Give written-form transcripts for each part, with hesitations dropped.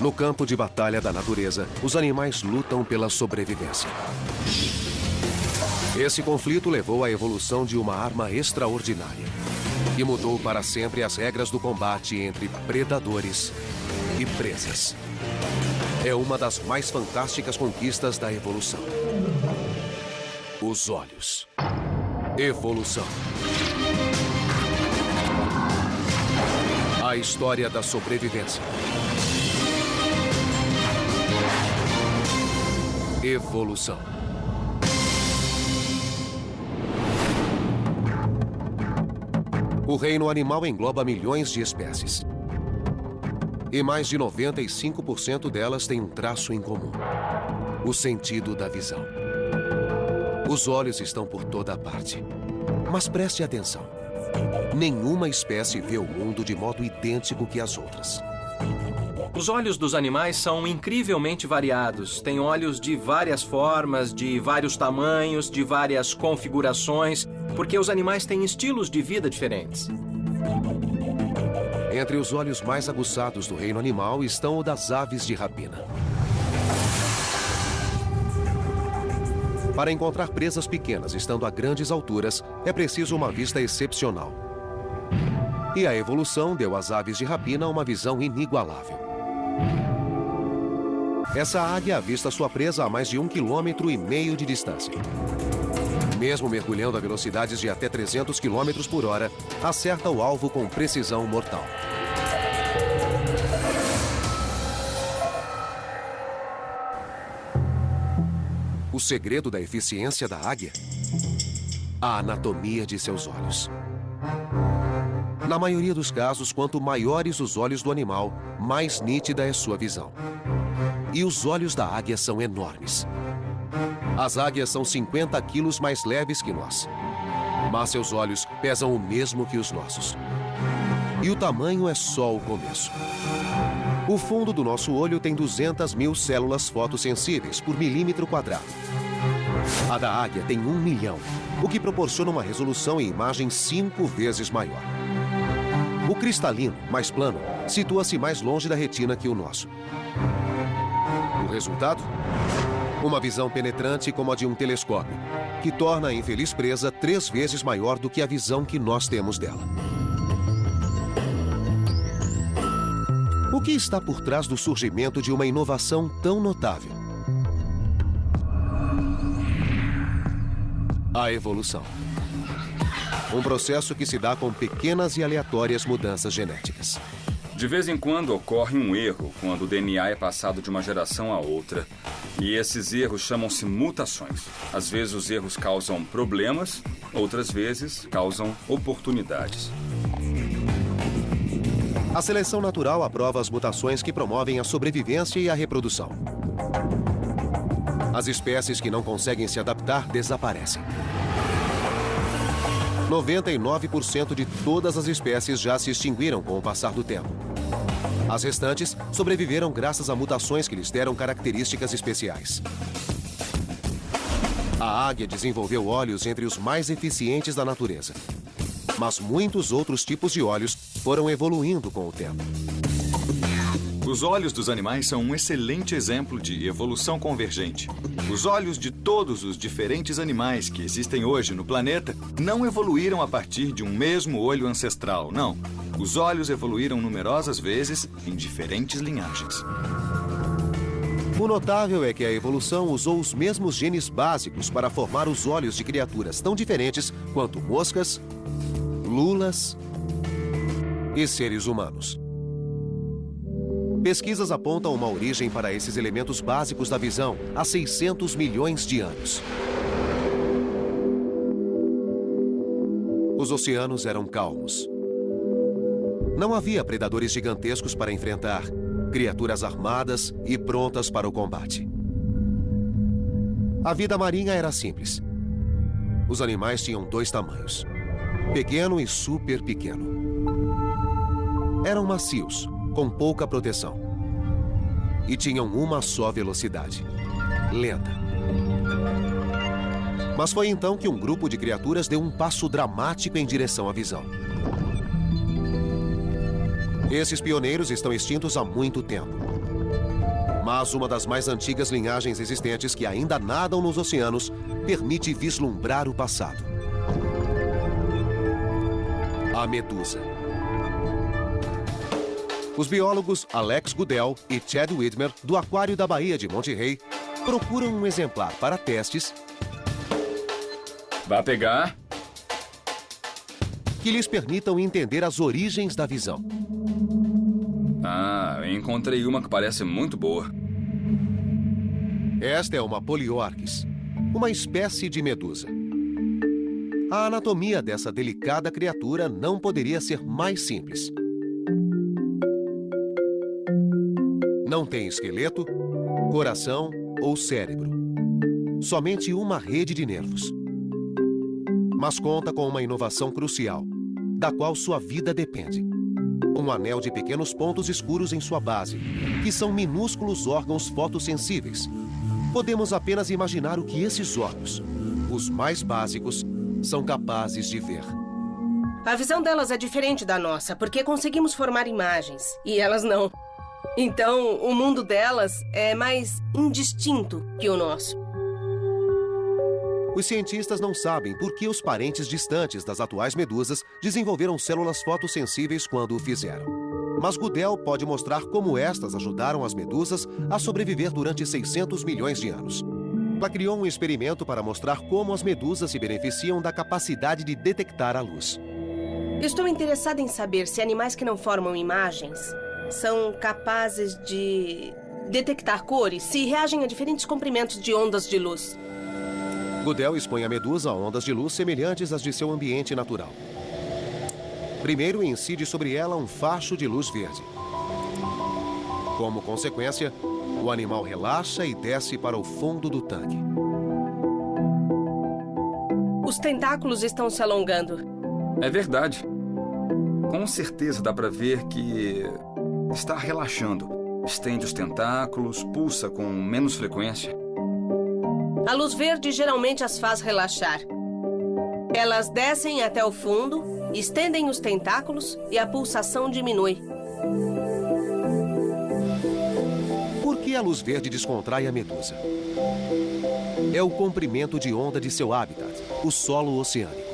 No campo de batalha da natureza, os animais lutam pela sobrevivência. Esse conflito levou à evolução de uma arma extraordinária, que mudou para sempre as regras do combate entre predadores e presas. É uma das mais fantásticas conquistas da evolução. Os olhos. Evolução. A história da sobrevivência. Evolução. O reino animal engloba milhões de espécies. E mais de 95% delas têm um traço em comum: o sentido da visão. Os olhos estão por toda parte. Mas preste atenção. Nenhuma espécie vê o mundo de modo idêntico que as outras. Os olhos dos animais são incrivelmente variados. Têm olhos de várias formas, de vários tamanhos, de várias configurações, porque os animais têm estilos de vida diferentes. Entre os olhos mais aguçados do reino animal estão o das aves de rapina. Para encontrar presas pequenas estando a grandes alturas, é preciso uma vista excepcional. E a evolução deu às aves de rapina uma visão inigualável. Essa águia avista sua presa a mais de 1,5 km de distância. Mesmo mergulhando a velocidades de até 300 km por hora, acerta o alvo com precisão mortal. O segredo da eficiência da águia? A anatomia de seus olhos. Na maioria dos casos, quanto maiores os olhos do animal, mais nítida é sua visão. E os olhos da águia são enormes. As águias são 50 quilos mais leves que nós. Mas seus olhos pesam o mesmo que os nossos. E o tamanho é só o começo. O fundo do nosso olho tem 200 mil células fotossensíveis por milímetro quadrado. A da águia tem 1 milhão, o que proporciona uma resolução e imagem 5 vezes maior. O cristalino, mais plano, situa-se mais longe da retina que o nosso. O resultado? Uma visão penetrante como a de um telescópio, que torna a infeliz presa 3 vezes maior do que a visão que nós temos dela. O que está por trás do surgimento de uma inovação tão notável? A evolução. Um processo que se dá com pequenas e aleatórias mudanças genéticas. De vez em quando ocorre um erro quando o DNA é passado de uma geração a outra. E esses erros chamam-se mutações. Às vezes os erros causam problemas, outras vezes causam oportunidades. A seleção natural aprova as mutações que promovem a sobrevivência e a reprodução. As espécies que não conseguem se adaptar desaparecem. 99% de todas as espécies já se extinguiram com o passar do tempo. As restantes sobreviveram graças a mutações que lhes deram características especiais. A águia desenvolveu olhos entre os mais eficientes da natureza. Mas muitos outros tipos de olhos foram evoluindo com o tempo. Os olhos dos animais são um excelente exemplo de evolução convergente. Os olhos de todos os diferentes animais que existem hoje no planeta não evoluíram a partir de um mesmo olho ancestral, não. Os olhos evoluíram numerosas vezes em diferentes linhagens. O notável é que a evolução usou os mesmos genes básicos para formar os olhos de criaturas tão diferentes quanto moscas, lulas e seres humanos. Pesquisas apontam uma origem para esses elementos básicos da visão há 600 milhões de anos. Os oceanos eram calmos. Não havia predadores gigantescos para enfrentar, criaturas armadas e prontas para o combate. A vida marinha era simples. Os animais tinham 2 tamanhos: pequeno e super pequeno. Eram macios, com pouca proteção. E tinham uma só velocidade: lenta. Mas foi então que um grupo de criaturas deu um passo dramático em direção à visão. Esses pioneiros estão extintos há muito tempo. Mas uma das mais antigas linhagens existentes que ainda nadam nos oceanos permite vislumbrar o passado. A medusa. Os biólogos Alex Goodell e Chad Widmer, do Aquário da Baía de Monterey, procuram um exemplar para testes Vai pegar? que lhes permitam entender as origens da visão. Ah, eu encontrei uma que parece muito boa. Esta é uma Poliorchis, uma espécie de medusa. A anatomia dessa delicada criatura não poderia ser mais simples. Não tem esqueleto, coração ou cérebro. Somente uma rede de nervos. Mas conta com uma inovação crucial, da qual sua vida depende. Um anel de pequenos pontos escuros em sua base, que são minúsculos órgãos fotossensíveis. Podemos apenas imaginar o que esses órgãos, os mais básicos, são capazes de ver. A visão delas é diferente da nossa, porque conseguimos formar imagens, e elas não. Então, o mundo delas é mais indistinto que o nosso. Os cientistas não sabem por que os parentes distantes das atuais medusas desenvolveram células fotossensíveis quando o fizeram. Mas Goodell pode mostrar como estas ajudaram as medusas a sobreviver durante 600 milhões de anos. Ela criou um experimento para mostrar como as medusas se beneficiam da capacidade de detectar a luz. Estou interessada em saber se animais que não formam imagens são capazes de detectar cores, se reagem a diferentes comprimentos de ondas de luz. Goodell expõe a medusa a ondas de luz semelhantes às de seu ambiente natural. Primeiro, incide sobre ela um facho de luz verde. Como consequência, o animal relaxa e desce para o fundo do tanque. Os tentáculos estão se alongando. É verdade. Com certeza dá para ver que está relaxando. Estende os tentáculos, pulsa com menos frequência. A luz verde geralmente as faz relaxar. Elas descem até o fundo, estendem os tentáculos e a pulsação diminui. Por que a luz verde descontrai a medusa? É o comprimento de onda de seu habitat, o solo oceânico.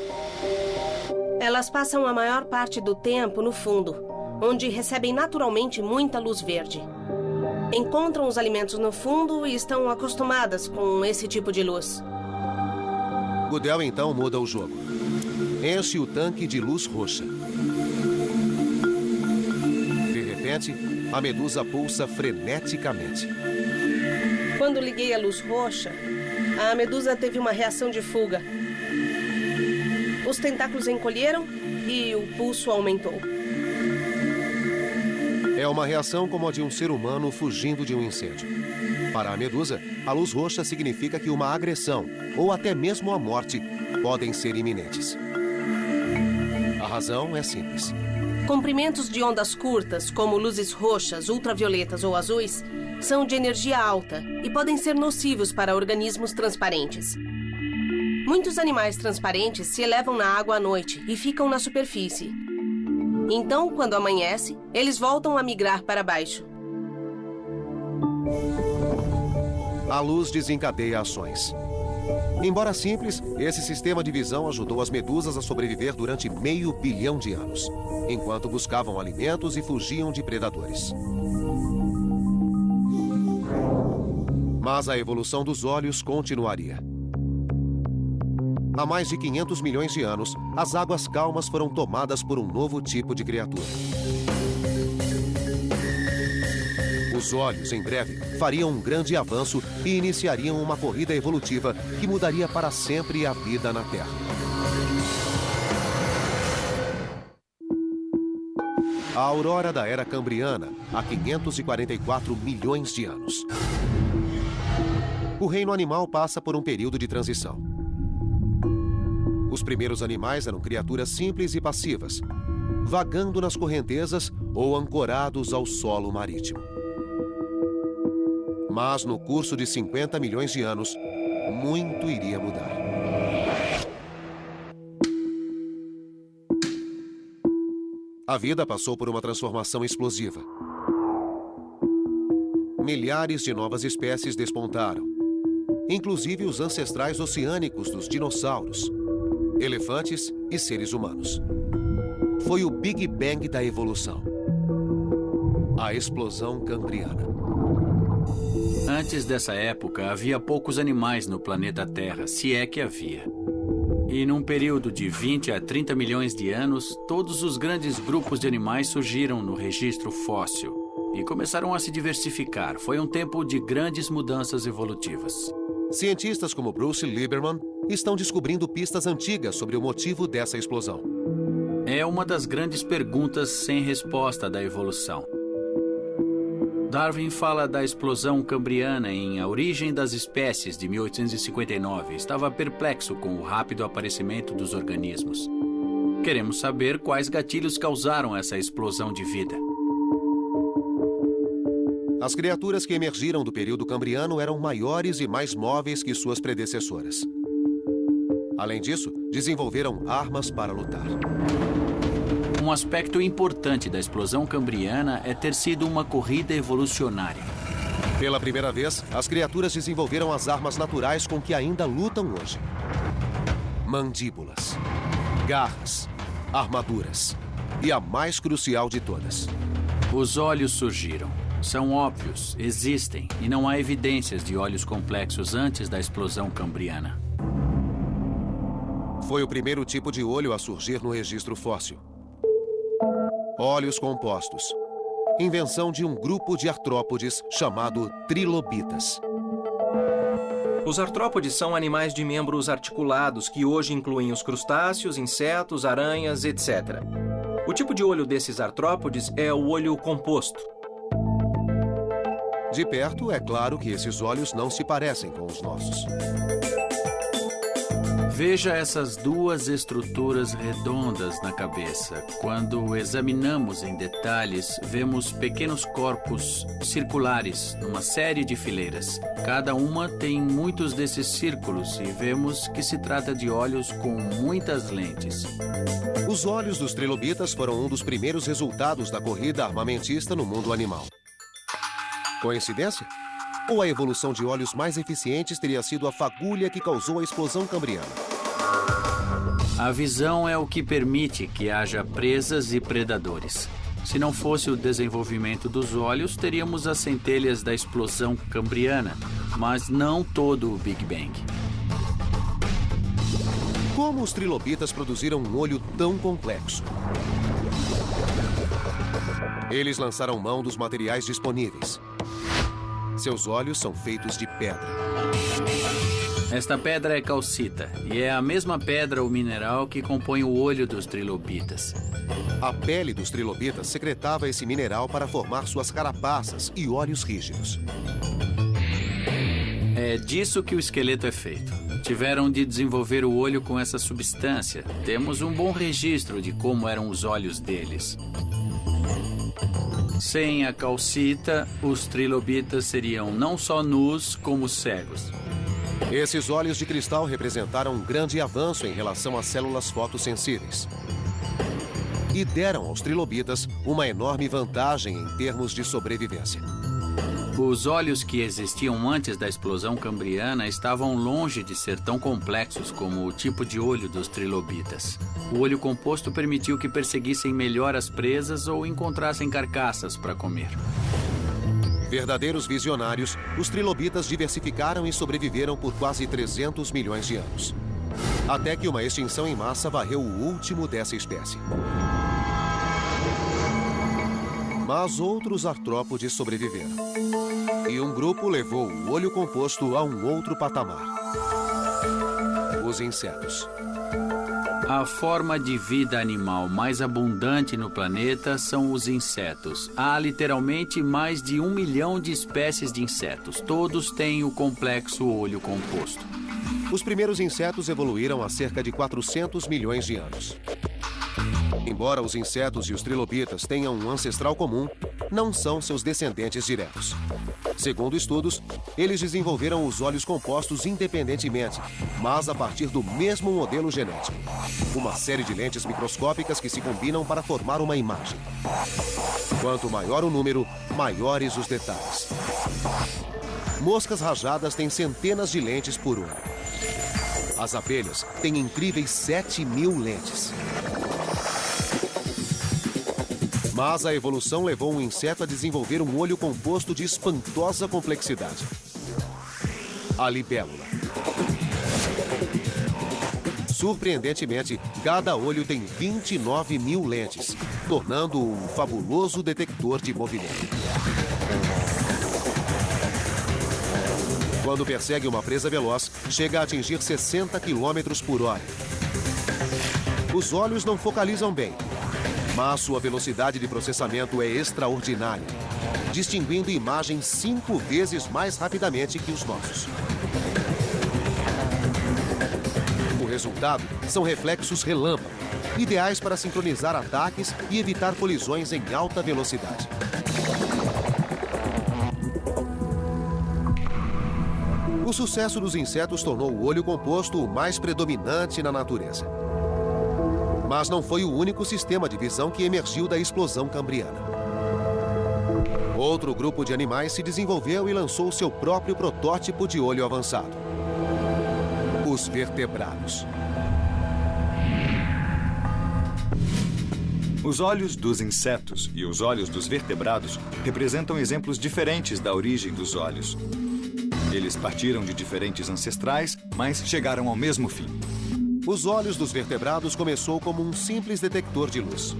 Elas passam a maior parte do tempo no fundo, onde recebem naturalmente muita luz verde. Encontram os alimentos no fundo e estão acostumadas com esse tipo de luz. Goodell então muda o jogo. Enche o tanque de luz roxa. De repente, a medusa pulsa freneticamente. Quando liguei a luz roxa, a medusa teve uma reação de fuga. Os tentáculos encolheram e o pulso aumentou. É uma reação como a de um ser humano fugindo de um incêndio. Para a medusa, a luz roxa significa que uma agressão, ou até mesmo a morte, podem ser iminentes. A razão é simples. Comprimentos de ondas curtas, como luzes roxas, ultravioletas ou azuis, são de energia alta e podem ser nocivos para organismos transparentes. Muitos animais transparentes se elevam na água à noite e ficam na superfície. Então, quando amanhece, eles voltam a migrar para baixo. A luz desencadeia ações. Embora simples, esse sistema de visão ajudou as medusas a sobreviver durante 500 milhões de anos, enquanto buscavam alimentos e fugiam de predadores. Mas a evolução dos olhos continuaria. Há mais de 500 milhões de anos, as águas calmas foram tomadas por um novo tipo de criatura. Os olhos, em breve, fariam um grande avanço e iniciariam uma corrida evolutiva que mudaria para sempre a vida na Terra. A aurora da Era Cambriana, há 544 milhões de anos. O reino animal passa por um período de transição. Os primeiros animais eram criaturas simples e passivas, vagando nas correntezas ou ancorados ao solo marítimo. Mas no curso de 50 milhões de anos, muito iria mudar. A vida passou por uma transformação explosiva. milhares de novas espécies despontaram, inclusive os ancestrais oceânicos dos dinossauros, elefantes e seres humanos. Foi o Big Bang da evolução. A explosão cambriana. Antes dessa época, havia poucos animais no planeta Terra, se é que havia. E num período de 20 a 30 milhões de anos, todos os grandes grupos de animais surgiram no registro fóssil e começaram a se diversificar. Foi um tempo de grandes mudanças evolutivas. Cientistas como Bruce Lieberman estão descobrindo pistas antigas sobre o motivo dessa explosão. É uma das grandes perguntas sem resposta da evolução. Darwin fala da explosão cambriana em A Origem das Espécies, de 1859. Estava perplexo com o rápido aparecimento dos organismos. Queremos saber quais gatilhos causaram essa explosão de vida. As criaturas que emergiram do período cambriano eram maiores e mais móveis que suas predecessoras. Além disso, desenvolveram armas para lutar. Um aspecto importante da explosão cambriana é ter sido uma corrida evolucionária. Pela primeira vez, as criaturas desenvolveram as armas naturais com que ainda lutam hoje. Mandíbulas, garras, armaduras e a mais crucial de todas. Os olhos surgiram. São óbvios, existem, e não há evidências de olhos complexos antes da explosão cambriana. Foi o primeiro tipo de olho a surgir no registro fóssil. Olhos compostos. Invenção de um grupo de artrópodes chamado trilobitas. Os artrópodes são animais de membros articulados que hoje incluem os crustáceos, insetos, aranhas, etc. O tipo de olho desses artrópodes é o olho composto. De perto, é claro que esses olhos não se parecem com os nossos. Veja essas duas estruturas redondas na cabeça. Quando examinamos em detalhes, vemos pequenos corpos circulares numa série de fileiras. Cada uma tem muitos desses círculos e vemos que se trata de olhos com muitas lentes. Os olhos dos trilobitas foram um dos primeiros resultados da corrida armamentista no mundo animal. Coincidência? Ou a evolução de olhos mais eficientes teria sido a fagulha que causou a explosão cambriana? A visão é o que permite que haja presas e predadores. Se não fosse o desenvolvimento dos olhos, teríamos as centelhas da explosão cambriana, mas não todo o Big Bang. Como os trilobitas produziram um olho tão complexo? Eles lançaram mão dos materiais disponíveis. Seus olhos são feitos de pedra. Esta pedra é calcita, e é a mesma pedra ou mineral que compõe o olho dos trilobitas. A pele dos trilobitas secretava esse mineral para formar suas carapaças e olhos rígidos. É disso que o esqueleto é feito. Tiveram de desenvolver o olho com essa substância. Temos um bom registro de como eram os olhos deles. Sem a calcita, os trilobitas seriam não só nus, como cegos. Esses olhos de cristal representaram um grande avanço em relação às células fotossensíveis. E deram aos trilobitas uma enorme vantagem em termos de sobrevivência. Os olhos que existiam antes da explosão cambriana estavam longe de ser tão complexos como o tipo de olho dos trilobitas. O olho composto permitiu que perseguissem melhor as presas ou encontrassem carcaças para comer. Verdadeiros visionários, os trilobitas diversificaram e sobreviveram por quase 300 milhões de anos. Até que uma extinção em massa varreu o último dessa espécie. Mas outros artrópodes sobreviveram. E um grupo levou o olho composto a um outro patamar. Os insetos. A forma de vida animal mais abundante no planeta são os insetos. Há literalmente mais de 1 milhão de espécies de insetos. Todos têm o complexo olho composto. Os primeiros insetos evoluíram há cerca de 400 milhões de anos. Embora os insetos e os trilobitas tenham um ancestral comum, não são seus descendentes diretos. Segundo estudos, eles desenvolveram os olhos compostos independentemente, mas a partir do mesmo modelo genético. Uma série de lentes microscópicas que se combinam para formar uma imagem. Quanto maior o número, maiores os detalhes. Moscas rajadas têm centenas de lentes por olho. As abelhas têm incríveis 7.000 lentes. Mas a evolução levou um inseto a desenvolver um olho composto de espantosa complexidade. A libélula. Surpreendentemente, cada olho tem 29.000 lentes, tornando-o um fabuloso detector de movimento. Quando persegue uma presa veloz, chega a atingir 60 km por hora. Os olhos não focalizam bem, mas sua velocidade de processamento é extraordinária, distinguindo imagens 5 vezes mais rapidamente que os nossos. O resultado são reflexos relâmpago, ideais para sincronizar ataques e evitar colisões em alta velocidade. O sucesso dos insetos tornou o olho composto o mais predominante na natureza. Mas não foi o único sistema de visão que emergiu da explosão cambriana. Outro grupo de animais se desenvolveu e lançou seu próprio protótipo de olho avançado: os vertebrados. Os olhos dos insetos e os olhos dos vertebrados representam exemplos diferentes da origem dos olhos. Eles partiram de diferentes ancestrais, mas chegaram ao mesmo fim. Os olhos dos vertebrados começou como um simples detector de luz.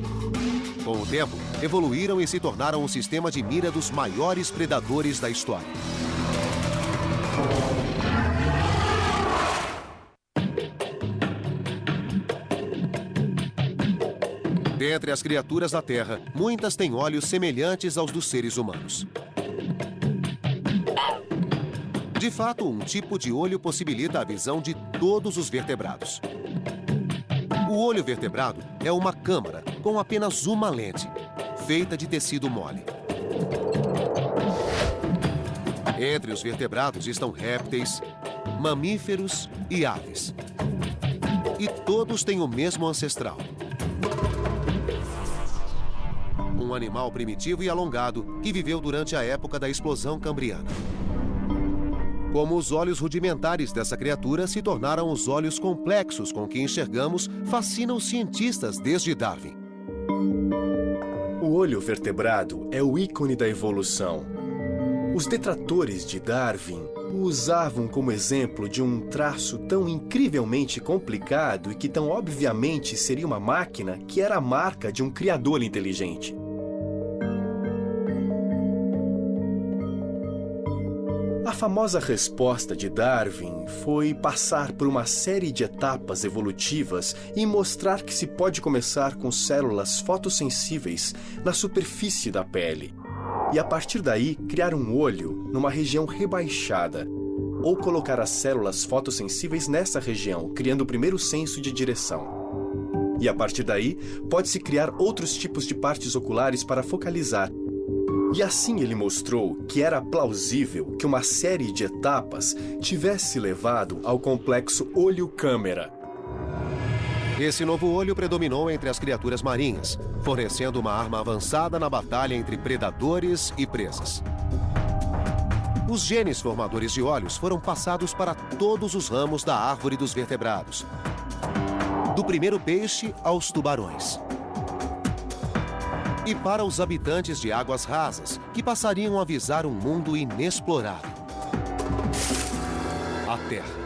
Com o tempo, evoluíram e se tornaram um sistema de mira dos maiores predadores da história. Dentre as criaturas da Terra, muitas têm olhos semelhantes aos dos seres humanos. De fato, um tipo de olho possibilita a visão de todos os vertebrados. O olho vertebrado é uma câmara com apenas uma lente, feita de tecido mole. Entre os vertebrados estão répteis, mamíferos e aves. E todos têm o mesmo ancestral. Um animal primitivo e alongado que viveu durante a época da explosão cambriana. Como os olhos rudimentares dessa criatura se tornaram os olhos complexos com que enxergamos, fascina os cientistas desde Darwin. O olho vertebrado é o ícone da evolução. Os detratores de Darwin o usavam como exemplo de um traço tão incrivelmente complicado e que tão obviamente seria uma máquina que era a marca de um criador inteligente. A famosa resposta de Darwin foi passar por uma série de etapas evolutivas e mostrar que se pode começar com células fotossensíveis na superfície da pele. E a partir daí, criar um olho numa região rebaixada. Ou colocar as células fotossensíveis nessa região, criando o primeiro senso de direção. E a partir daí, pode-se criar outros tipos de partes oculares para focalizar. E assim ele mostrou que era plausível que uma série de etapas tivesse levado ao complexo olho-câmera. Esse novo olho predominou entre as criaturas marinhas, fornecendo uma arma avançada na batalha entre predadores e presas. Os genes formadores de olhos foram passados para todos os ramos da árvore dos vertebrados, do primeiro peixe aos tubarões. E para os habitantes de águas rasas, que passariam a visar um mundo inexplorado. A Terra.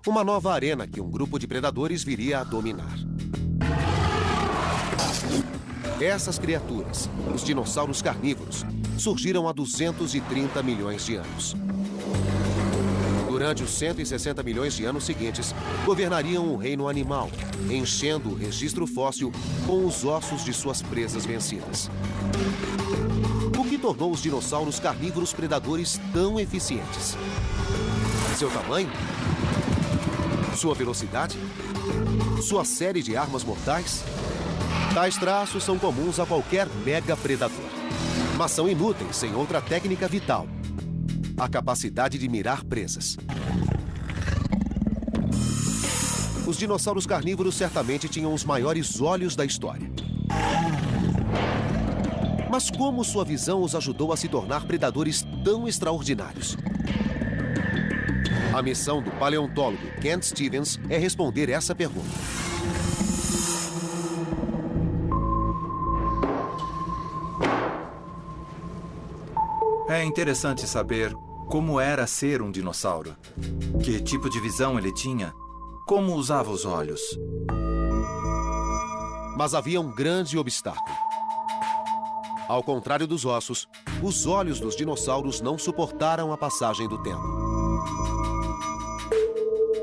Uma nova arena que um grupo de predadores viria a dominar. Essas criaturas, os dinossauros carnívoros, surgiram há 230 milhões de anos. Durante os 160 milhões de anos seguintes, governariam o reino animal, enchendo o registro fóssil com os ossos de suas presas vencidas. O que tornou os dinossauros carnívoros predadores tão eficientes? Seu tamanho? Sua velocidade? Sua série de armas mortais? Tais traços são comuns a qualquer mega predador. mas são inúteis sem outra técnica vital: a capacidade de mirar presas. Os dinossauros carnívoros certamente tinham os maiores olhos da história. Mas como sua visão os ajudou a se tornar predadores tão extraordinários? A missão do paleontólogo Kent Stevens é responder essa pergunta. É interessante saber como era ser um dinossauro. Que tipo de visão ele tinha? Como usava os olhos? Mas havia um grande obstáculo. Ao contrário dos ossos, os olhos dos dinossauros não suportaram a passagem do tempo.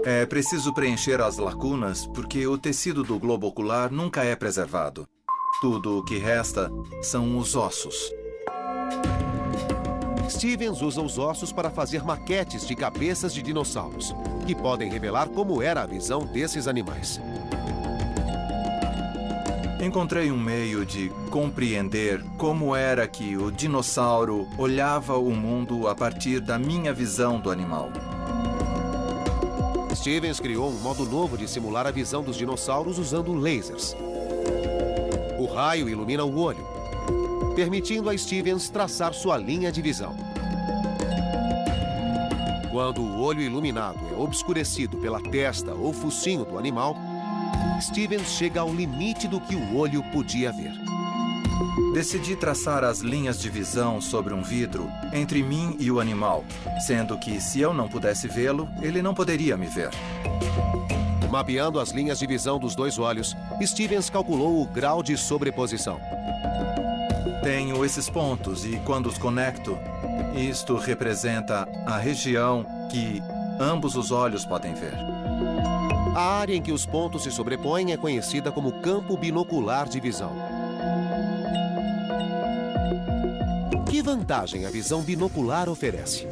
É preciso preencher as lacunas porque o tecido do globo ocular nunca é preservado. Tudo o que resta são os ossos. Stevens usa os ossos para fazer maquetes de cabeças de dinossauros, que podem revelar como era a visão desses animais. Encontrei um meio de compreender como era que o dinossauro olhava o mundo a partir da minha visão do animal. Stevens criou um modo novo de simular a visão dos dinossauros usando lasers. O raio ilumina o olho, permitindo a Stevens traçar sua linha de visão. Quando o olho iluminado é obscurecido pela testa ou focinho do animal, Stevens chega ao limite do que o olho podia ver. Decidi traçar as linhas de visão sobre um vidro entre mim e o animal, sendo que, se eu não pudesse vê-lo, ele não poderia me ver. Mapeando as linhas de visão dos dois olhos, Stevens calculou o grau de sobreposição. Tenho esses pontos e, quando os conecto, isto representa a região que ambos os olhos podem ver. A área em que os pontos se sobrepõem é conhecida como campo binocular de visão. Que vantagem a visão binocular oferece?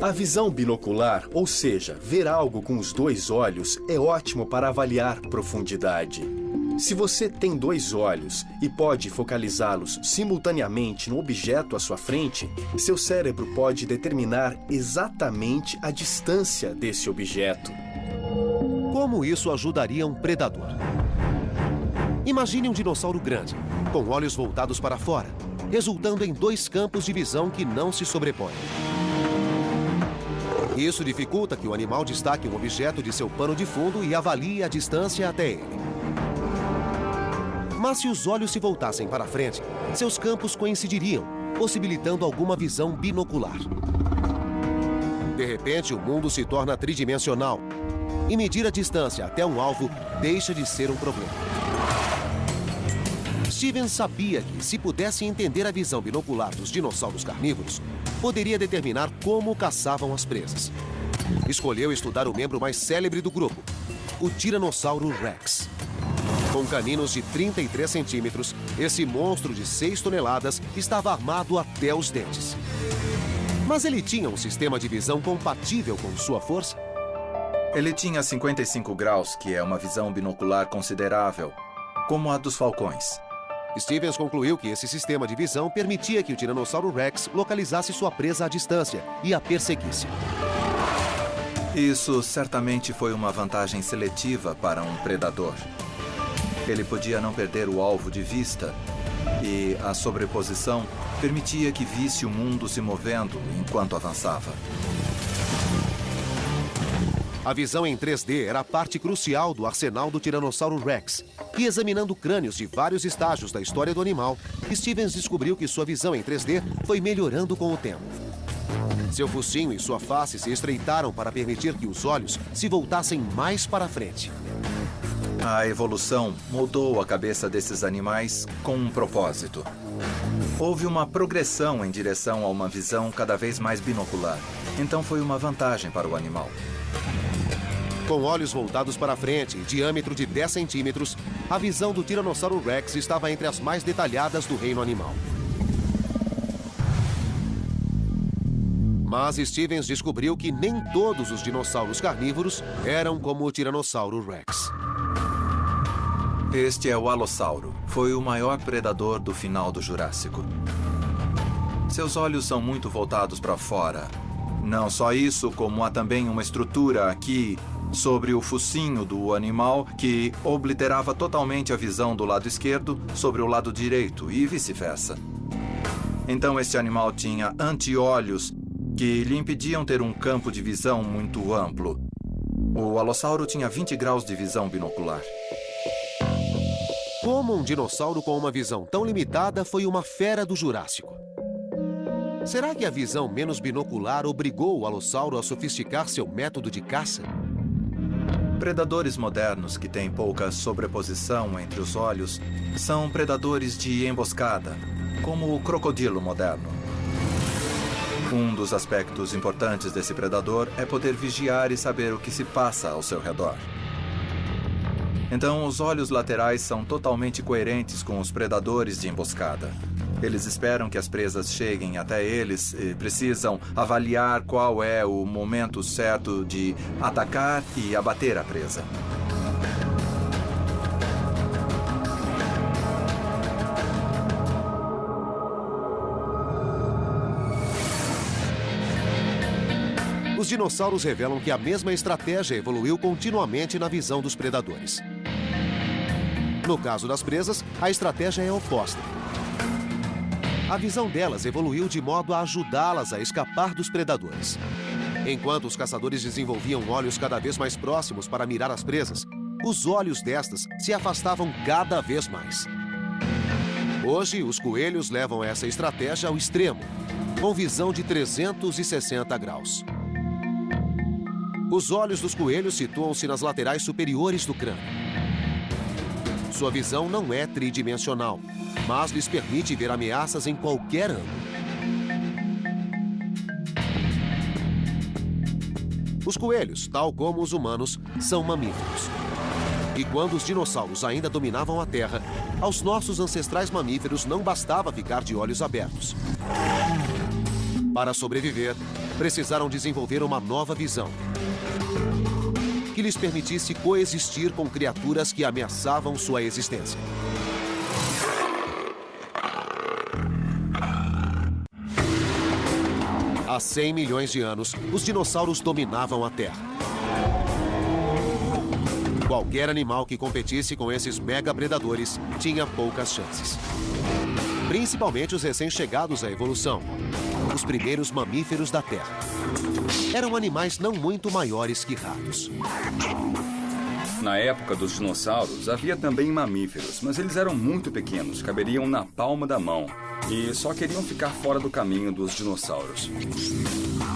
A visão binocular, ou seja, ver algo com os dois olhos, é ótimo para avaliar profundidade. Se você tem dois olhos e pode focalizá-los simultaneamente no objeto à sua frente, seu cérebro pode determinar exatamente a distância desse objeto. Como isso ajudaria um predador? Imagine um dinossauro grande, com olhos voltados para fora, resultando em dois campos de visão que não se sobrepõem. Isso dificulta que o animal destaque um objeto de seu pano de fundo e avalie a distância até ele. Mas se os olhos se voltassem para frente, seus campos coincidiriam, possibilitando alguma visão binocular. De repente, o mundo se torna tridimensional e medir a distância até um alvo deixa de ser um problema. Stevens sabia que, se pudesse entender a visão binocular dos dinossauros carnívoros, poderia determinar como caçavam as presas. Escolheu estudar o membro mais célebre do grupo, o Tiranossauro Rex. Com caninos de 33 centímetros, esse monstro de 6 toneladas estava armado até os dentes. Mas ele tinha um sistema de visão compatível com sua força? Ele tinha 55 graus, que é uma visão binocular considerável, como a dos falcões. Stevens concluiu que esse sistema de visão permitia que o Tiranossauro Rex localizasse sua presa à distância e a perseguisse. Isso certamente foi uma vantagem seletiva para um predador. Ele podia não perder o alvo de vista e a sobreposição permitia que visse o mundo se movendo enquanto avançava. A visão em 3D era parte crucial do arsenal do Tiranossauro Rex. E examinando crânios de vários estágios da história do animal, Stevens descobriu que sua visão em 3D foi melhorando com o tempo. Seu focinho e sua face se estreitaram para permitir que os olhos se voltassem mais para frente. A evolução moldou a cabeça desses animais com um propósito. Houve uma progressão em direção a uma visão cada vez mais binocular. Então foi uma vantagem para o animal. Com olhos voltados para frente e diâmetro de 10 centímetros, a visão do Tiranossauro Rex estava entre as mais detalhadas do reino animal. Mas Stevens descobriu que nem todos os dinossauros carnívoros eram como o Tiranossauro Rex. Este é o Alossauro. Foi o maior predador do final do Jurássico. Seus olhos são muito voltados para fora. Não só isso, como há também uma estrutura aqui sobre o focinho do animal que obliterava totalmente a visão do lado esquerdo sobre o lado direito e vice-versa. Então este animal tinha anti-olhos que lhe impediam ter um campo de visão muito amplo. O alossauro tinha 20 graus de visão binocular. Como um dinossauro com uma visão tão limitada foi uma fera do Jurássico? Será que a visão menos binocular obrigou o alossauro a sofisticar seu método de caça? Predadores modernos que têm pouca sobreposição entre os olhos são predadores de emboscada, como o crocodilo moderno. Um dos aspectos importantes desse predador é poder vigiar e saber o que se passa ao seu redor. Então, os olhos laterais são totalmente coerentes com os predadores de emboscada. Eles esperam que as presas cheguem até eles e precisam avaliar qual é o momento certo de atacar e abater a presa. Os dinossauros revelam que a mesma estratégia evoluiu continuamente na visão dos predadores. No caso das presas, a estratégia é oposta. A visão delas evoluiu de modo a ajudá-las a escapar dos predadores. Enquanto os caçadores desenvolviam olhos cada vez mais próximos para mirar as presas, os olhos destas se afastavam cada vez mais. Hoje, os coelhos levam essa estratégia ao extremo, com visão de 360 graus. Os olhos dos coelhos situam-se nas laterais superiores do crânio. Sua visão não é tridimensional, mas lhes permite ver ameaças em qualquer ângulo. Os coelhos, tal como os humanos, são mamíferos. E quando os dinossauros ainda dominavam a Terra, aos nossos ancestrais mamíferos não bastava ficar de olhos abertos. Para sobreviver, precisaram desenvolver uma nova visão, que lhes permitisse coexistir com criaturas que ameaçavam sua existência. Há 100 milhões de anos, os dinossauros dominavam a Terra. Qualquer animal que competisse com esses mega-predadores tinha poucas chances. Principalmente os recém-chegados à evolução, os primeiros mamíferos da Terra. Eram animais não muito maiores que ratos. Na época dos dinossauros, havia também mamíferos, mas eles eram muito pequenos, caberiam na palma da mão e só queriam ficar fora do caminho dos dinossauros.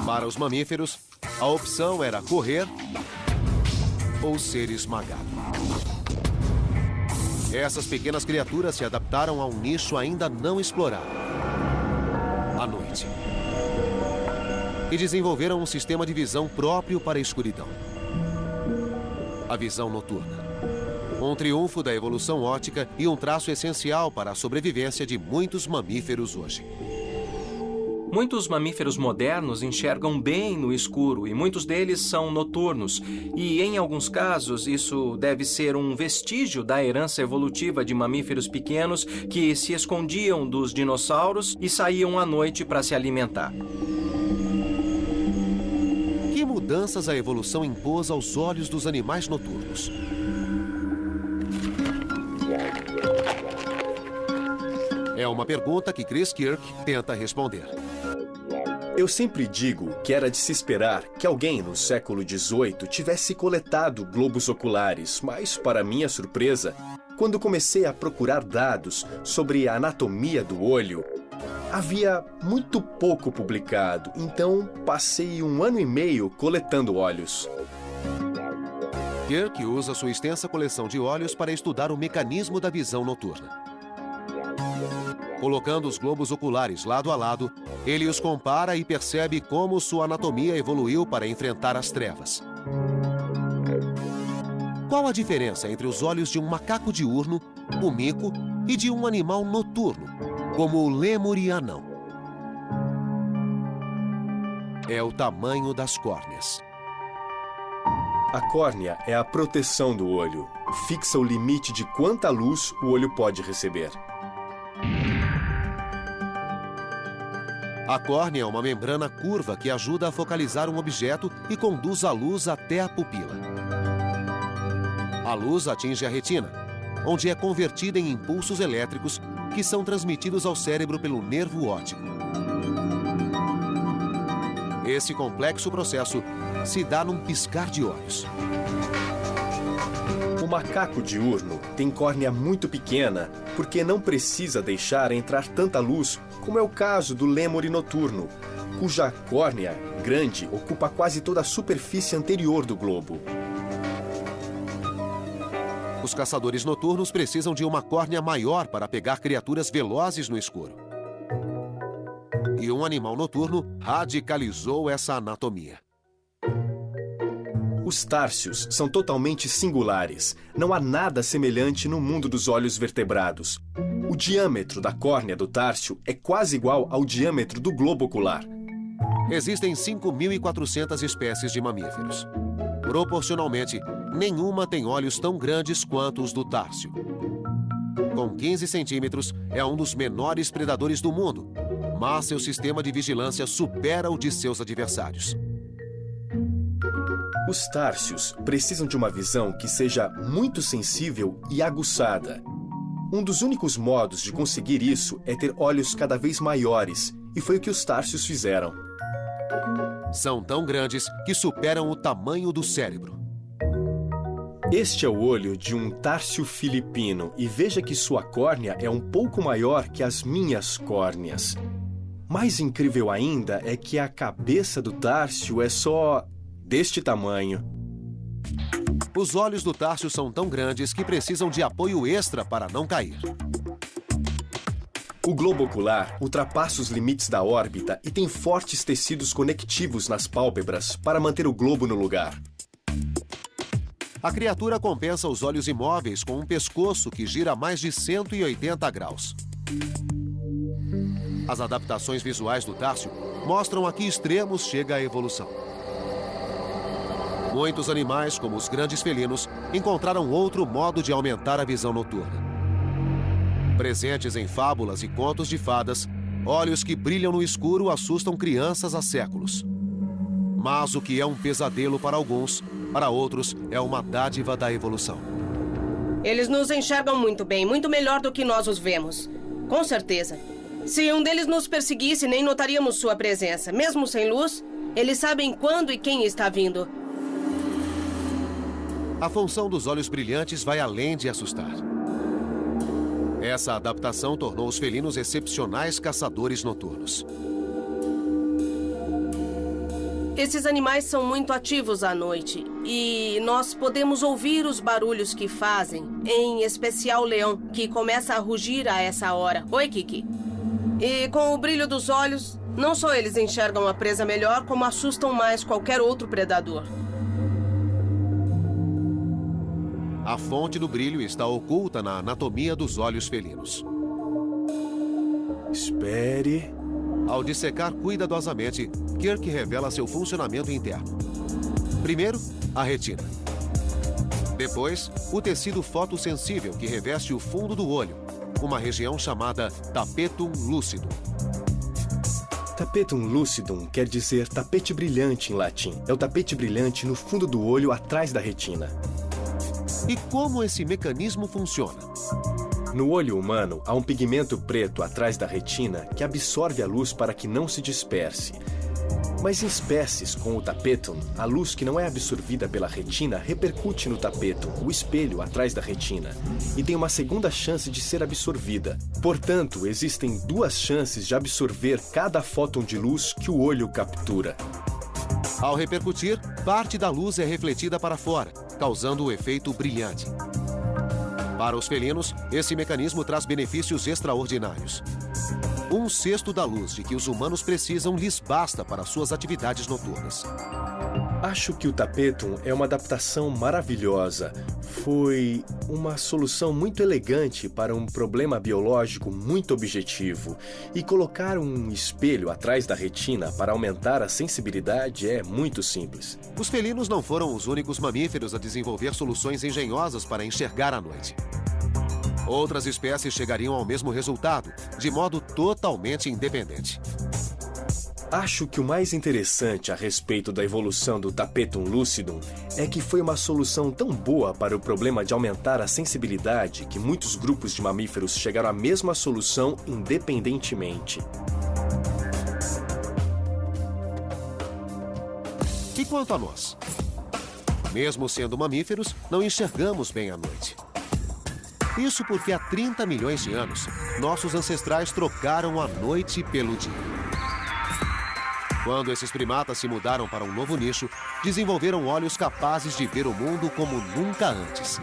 Para os mamíferos, a opção era correr ou ser esmagado. Essas pequenas criaturas se adaptaram a um nicho ainda não explorado: a noite. E desenvolveram um sistema de visão próprio para a escuridão: a visão noturna. Um triunfo da evolução óptica e um traço essencial para a sobrevivência de muitos mamíferos hoje. Muitos mamíferos modernos enxergam bem no escuro e muitos deles são noturnos. E, em alguns casos, isso deve ser um vestígio da herança evolutiva de mamíferos pequenos que se escondiam dos dinossauros e saíam à noite para se alimentar. Que mudanças a evolução impôs aos olhos dos animais noturnos? É uma pergunta que Chris Kirk tenta responder. Eu sempre digo que era de se esperar que alguém no século XVIII tivesse coletado globos oculares, mas, para minha surpresa, quando comecei a procurar dados sobre a anatomia do olho, havia muito pouco publicado, então passei 1 ano e meio coletando olhos. Kirk usa sua extensa coleção de olhos para estudar o mecanismo da visão noturna. Colocando os globos oculares lado a lado, ele os compara e percebe como sua anatomia evoluiu para enfrentar as trevas. Qual a diferença entre os olhos de um macaco diurno, o mico, e de um animal noturno, como o lêmur e anão? É o tamanho das córneas. A córnea é a proteção do olho. Fixa o limite de quanta luz o olho pode receber. A córnea é uma membrana curva que ajuda a focalizar um objeto e conduz a luz até a pupila. A luz atinge a retina, onde é convertida em impulsos elétricos que são transmitidos ao cérebro pelo nervo óptico. Esse complexo processo se dá num piscar de olhos. O macaco diurno tem córnea muito pequena porque não precisa deixar entrar tanta luz, como é o caso do lêmure noturno, cuja córnea grande ocupa quase toda a superfície anterior do globo. Os caçadores noturnos precisam de uma córnea maior para pegar criaturas velozes no escuro. E um animal noturno radicalizou essa anatomia. Os társios são totalmente singulares. Não há nada semelhante no mundo dos olhos vertebrados. O diâmetro da córnea do társio é quase igual ao diâmetro do globo ocular. Existem 5.400 espécies de mamíferos. Proporcionalmente, nenhuma tem olhos tão grandes quanto os do társio. Com 15 centímetros, é um dos menores predadores do mundo, mas seu sistema de vigilância supera o de seus adversários. Os társios precisam de uma visão que seja muito sensível e aguçada. Um dos únicos modos de conseguir isso é ter olhos cada vez maiores, e foi o que os társios fizeram. São tão grandes que superam o tamanho do cérebro. Este é o olho de um társio filipino, e veja que sua córnea é um pouco maior que as minhas córneas. Mais incrível ainda é que a cabeça do társio é só deste tamanho. Os olhos do társio são tão grandes que precisam de apoio extra para não cair. O globo ocular ultrapassa os limites da órbita e tem fortes tecidos conectivos nas pálpebras para manter o globo no lugar. A criatura compensa os olhos imóveis com um pescoço que gira a mais de 180 graus. As adaptações visuais do társio mostram a que extremos chega a evolução. Muitos animais, como os grandes felinos, encontraram outro modo de aumentar a visão noturna. Presentes em fábulas e contos de fadas, olhos que brilham no escuro assustam crianças há séculos. Mas o que é um pesadelo para alguns, para outros é uma dádiva da evolução. Eles nos enxergam muito bem, muito melhor do que nós os vemos. Com certeza. Se um deles nos perseguisse, nem notaríamos sua presença. Mesmo sem luz, eles sabem quando e quem está vindo. A função dos olhos brilhantes vai além de assustar. Essa adaptação tornou os felinos excepcionais caçadores noturnos. Esses animais são muito ativos à noite e nós podemos ouvir os barulhos que fazem, em especial o leão, que começa a rugir a essa hora. Oi, Kiki. E com o brilho dos olhos, não só eles enxergam a presa melhor, como assustam mais qualquer outro predador. A fonte do brilho está oculta na anatomia dos olhos felinos. Espere. Ao dissecar cuidadosamente, Kirk revela seu funcionamento interno. Primeiro, a retina. Depois, o tecido fotossensível que reveste o fundo do olho, uma região chamada tapetum lucidum. Tapetum lucidum quer dizer tapete brilhante em latim. É o tapete brilhante no fundo do olho atrás da retina. E como esse mecanismo funciona? No olho humano, há um pigmento preto atrás da retina que absorve a luz para que não se disperse. Mas em espécies com o tapetum, a luz que não é absorvida pela retina repercute no tapetum, o espelho atrás da retina, e tem uma segunda chance de ser absorvida. Portanto, existem duas chances de absorver cada fóton de luz que o olho captura. Ao repercutir, parte da luz é refletida para fora, causando o efeito brilhante. Para os felinos, esse mecanismo traz benefícios extraordinários. 1/6 da luz de que os humanos precisam lhes basta para suas atividades noturnas. Acho que o tapetum é uma adaptação maravilhosa. Foi uma solução muito elegante para um problema biológico muito objetivo. E colocar um espelho atrás da retina para aumentar a sensibilidade é muito simples. Os felinos não foram os únicos mamíferos a desenvolver soluções engenhosas para enxergar à noite. Outras espécies chegariam ao mesmo resultado, de modo totalmente independente. Acho que o mais interessante a respeito da evolução do Tapetum lucidum é que foi uma solução tão boa para o problema de aumentar a sensibilidade que muitos grupos de mamíferos chegaram à mesma solução independentemente. E quanto a nós? Mesmo sendo mamíferos, não enxergamos bem à noite. Isso porque há 30 milhões de anos, nossos ancestrais trocaram a noite pelo dia. Quando esses primatas se mudaram para um novo nicho, desenvolveram olhos capazes de ver o mundo como nunca antes.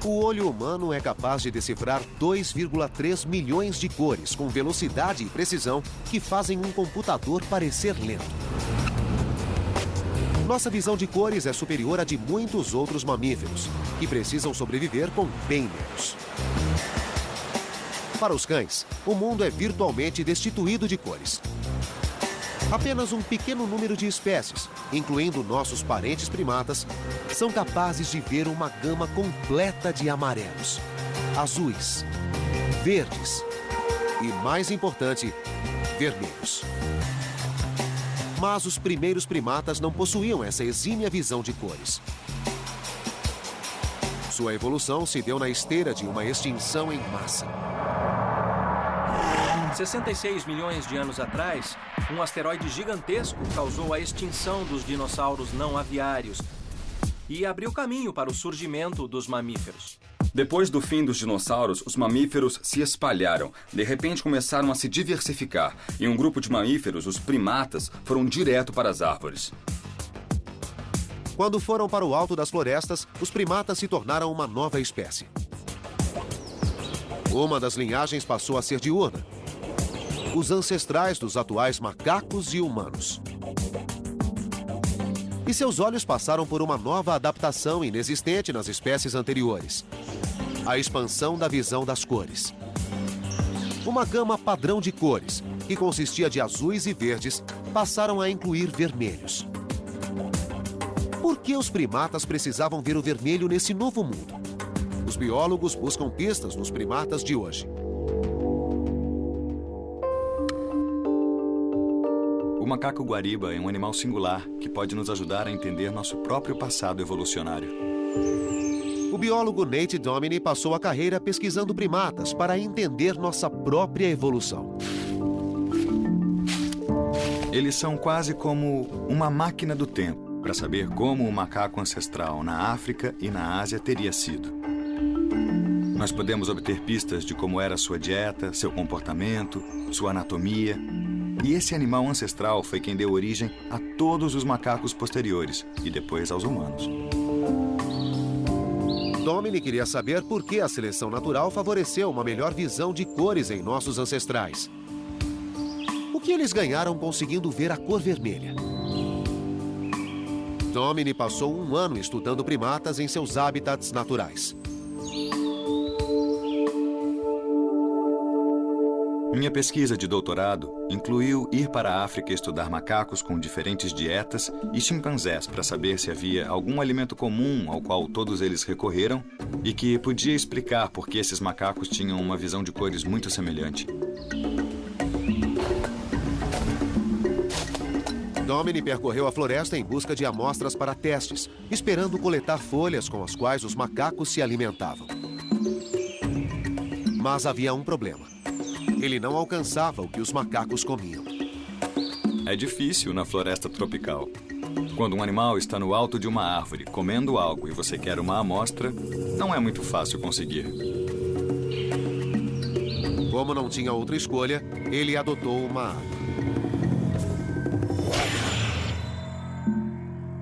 O olho humano é capaz de decifrar 2,3 milhões de cores com velocidade e precisão que fazem um computador parecer lento. Nossa visão de cores é superior à de muitos outros mamíferos, que precisam sobreviver com bem menos. Para os cães, o mundo é virtualmente destituído de cores. Apenas um pequeno número de espécies, incluindo nossos parentes primatas, são capazes de ver uma gama completa de amarelos, azuis, verdes e, mais importante, vermelhos. Mas os primeiros primatas não possuíam essa exímia visão de cores. Sua evolução se deu na esteira de uma extinção em massa. 66 milhões de anos atrás, um asteroide gigantesco causou a extinção dos dinossauros não aviários e abriu caminho para o surgimento dos mamíferos. Depois do fim dos dinossauros, os mamíferos se espalharam. De repente começaram a se diversificar e um grupo de mamíferos, os primatas, foram direto para as árvores. Quando foram para o alto das florestas, os primatas se tornaram uma nova espécie. Uma das linhagens passou a ser diurna. Os ancestrais dos atuais macacos e humanos. E seus olhos passaram por uma nova adaptação inexistente nas espécies anteriores. A expansão da visão das cores. Uma gama padrão de cores, que consistia de azuis e verdes, passaram a incluir vermelhos. Por que os primatas precisavam ver o vermelho nesse novo mundo? Os biólogos buscam pistas nos primatas de hoje. O macaco guariba é um animal singular que pode nos ajudar a entender nosso próprio passado evolucionário. O biólogo Nate Domini passou a carreira pesquisando primatas para entender nossa própria evolução. Eles são quase como uma máquina do tempo para saber como o macaco ancestral na África e na Ásia teria sido. Nós podemos obter pistas de como era sua dieta, seu comportamento, sua anatomia. E esse animal ancestral foi quem deu origem a todos os macacos posteriores e depois aos humanos. Domini queria saber por que a seleção natural favoreceu uma melhor visão de cores em nossos ancestrais. O que eles ganharam conseguindo ver a cor vermelha? Domini passou um ano estudando primatas em seus hábitats naturais. Minha pesquisa de doutorado incluiu ir para a África estudar macacos com diferentes dietas e chimpanzés para saber se havia algum alimento comum ao qual todos eles recorreram e que podia explicar por que esses macacos tinham uma visão de cores muito semelhante. Domini percorreu a floresta em busca de amostras para testes, esperando coletar folhas com as quais os macacos se alimentavam. Mas havia um problema. Ele não alcançava o que os macacos comiam. É difícil na floresta tropical. Quando um animal está no alto de uma árvore comendo algo e você quer uma amostra, não é muito fácil conseguir. Como não tinha outra escolha, ele adotou uma arma.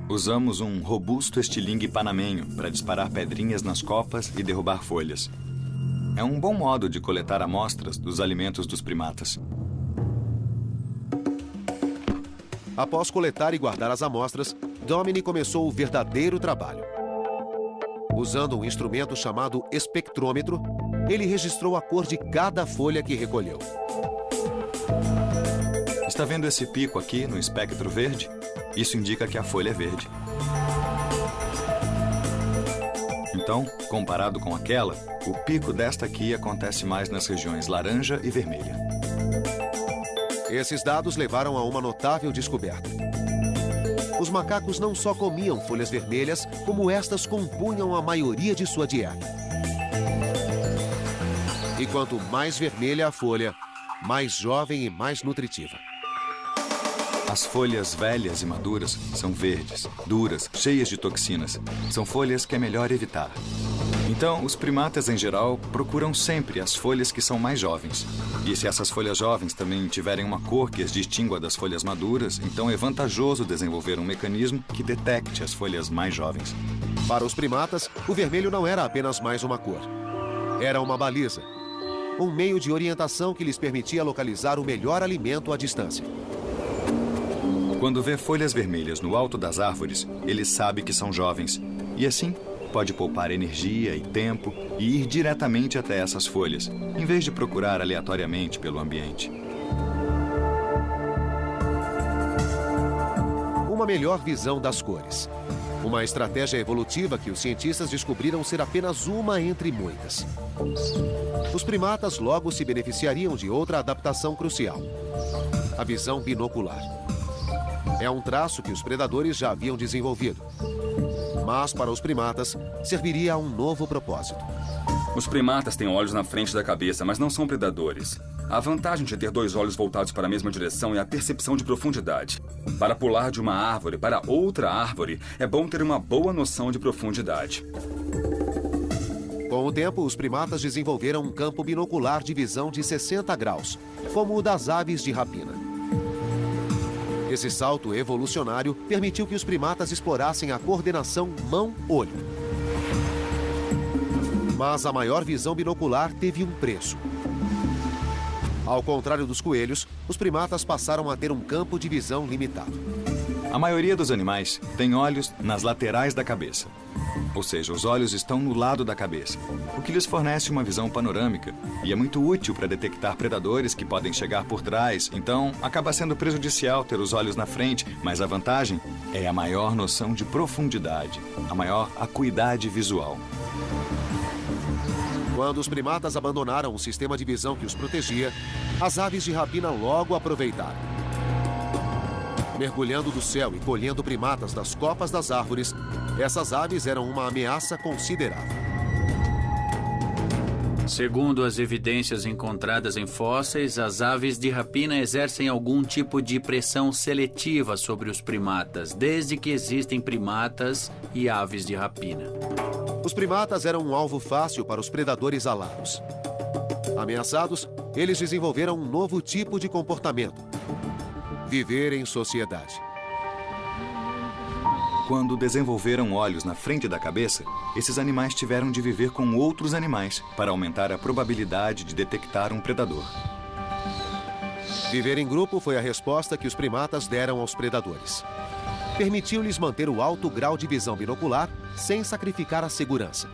Usamos um robusto estilingue panamenho para disparar pedrinhas nas copas e derrubar folhas. É um bom modo de coletar amostras dos alimentos dos primatas. Após coletar e guardar as amostras, Domini começou o verdadeiro trabalho. Usando um instrumento chamado espectrômetro, ele registrou a cor de cada folha que recolheu. Está vendo esse pico aqui no espectro verde? Isso indica que a folha é verde. Então, comparado com aquela, o pico desta aqui acontece mais nas regiões laranja e vermelha. Esses dados levaram a uma notável descoberta. Os macacos não só comiam folhas vermelhas, como estas compunham a maioria de sua dieta. E quanto mais vermelha a folha, mais jovem e mais nutritiva. As folhas velhas e maduras são verdes, duras, cheias de toxinas. São folhas que é melhor evitar. Então, os primatas em geral procuram sempre as folhas que são mais jovens. E se essas folhas jovens também tiverem uma cor que as distingua das folhas maduras, então é vantajoso desenvolver um mecanismo que detecte as folhas mais jovens. Para os primatas, o vermelho não era apenas mais uma cor. Era uma baliza. Um meio de orientação que lhes permitia localizar o melhor alimento à distância. Quando vê folhas vermelhas no alto das árvores, ele sabe que são jovens. E assim, pode poupar energia e tempo e ir diretamente até essas folhas, em vez de procurar aleatoriamente pelo ambiente. Uma melhor visão das cores. Uma estratégia evolutiva que os cientistas descobriram ser apenas uma entre muitas. Os primatas logo se beneficiariam de outra adaptação crucial: a visão binocular. É um traço que os predadores já haviam desenvolvido. Mas, para os primatas, serviria a um novo propósito. Os primatas têm olhos na frente da cabeça, mas não são predadores. A vantagem de ter dois olhos voltados para a mesma direção é a percepção de profundidade. Para pular de uma árvore para outra árvore, é bom ter uma boa noção de profundidade. Com o tempo, os primatas desenvolveram um campo binocular de visão de 60 graus, como o das aves de rapina. Esse salto evolucionário permitiu que os primatas explorassem a coordenação mão-olho. Mas a maior visão binocular teve um preço. Ao contrário dos coelhos, os primatas passaram a ter um campo de visão limitado. A maioria dos animais tem olhos nas laterais da cabeça. Ou seja, os olhos estão no lado da cabeça, o que lhes fornece uma visão panorâmica e é muito útil para detectar predadores que podem chegar por trás. Então, acaba sendo prejudicial ter os olhos na frente, mas a vantagem é a maior noção de profundidade, a maior acuidade visual. Quando os primatas abandonaram o sistema de visão que os protegia, as aves de rapina logo aproveitaram. Mergulhando do céu e colhendo primatas das copas das árvores, essas aves eram uma ameaça considerável. Segundo as evidências encontradas em fósseis, as aves de rapina exercem algum tipo de pressão seletiva sobre os primatas, desde que existem primatas e aves de rapina. Os primatas eram um alvo fácil para os predadores alados. Ameaçados, eles desenvolveram um novo tipo de comportamento: viver em sociedade. Quando desenvolveram olhos na frente da cabeça, esses animais tiveram de viver com outros animais para aumentar a probabilidade de detectar um predador. Viver em grupo foi a resposta que os primatas deram aos predadores. Permitiu-lhes manter o alto grau de visão binocular sem sacrificar a segurança.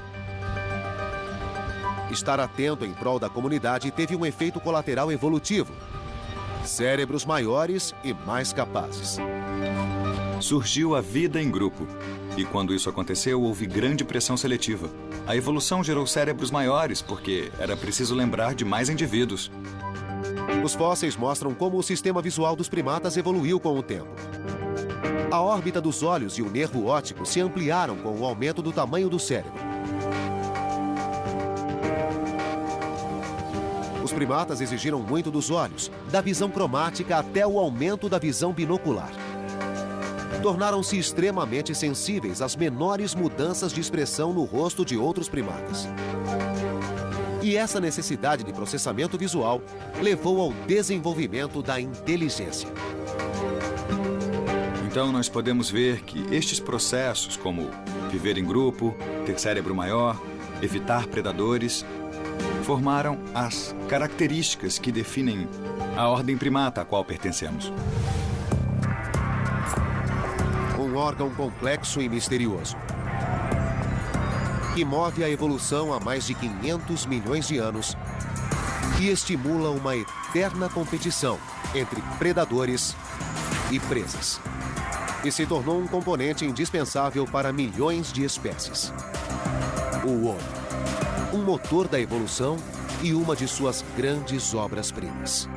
Estar atento em prol da comunidade teve um efeito colateral evolutivo: cérebros maiores e mais capazes. Surgiu a vida em grupo. E quando isso aconteceu, houve grande pressão seletiva. A evolução gerou cérebros maiores, porque era preciso lembrar de mais indivíduos. Os fósseis mostram como o sistema visual dos primatas evoluiu com o tempo. A órbita dos olhos e o nervo óptico se ampliaram com o aumento do tamanho do cérebro. Os primatas exigiram muito dos olhos, da visão cromática até o aumento da visão binocular. Tornaram-se extremamente sensíveis às menores mudanças de expressão no rosto de outros primatas. E essa necessidade de processamento visual levou ao desenvolvimento da inteligência. Então, nós podemos ver que estes processos, como viver em grupo, ter cérebro maior, evitar predadores, formaram as características que definem a ordem primata a qual pertencemos. Um órgão complexo e misterioso, que move a evolução há mais de 500 milhões de anos e estimula uma eterna competição entre predadores e presas. E se tornou um componente indispensável para milhões de espécies. o homem. Um motor da evolução e uma de suas grandes obras-primas.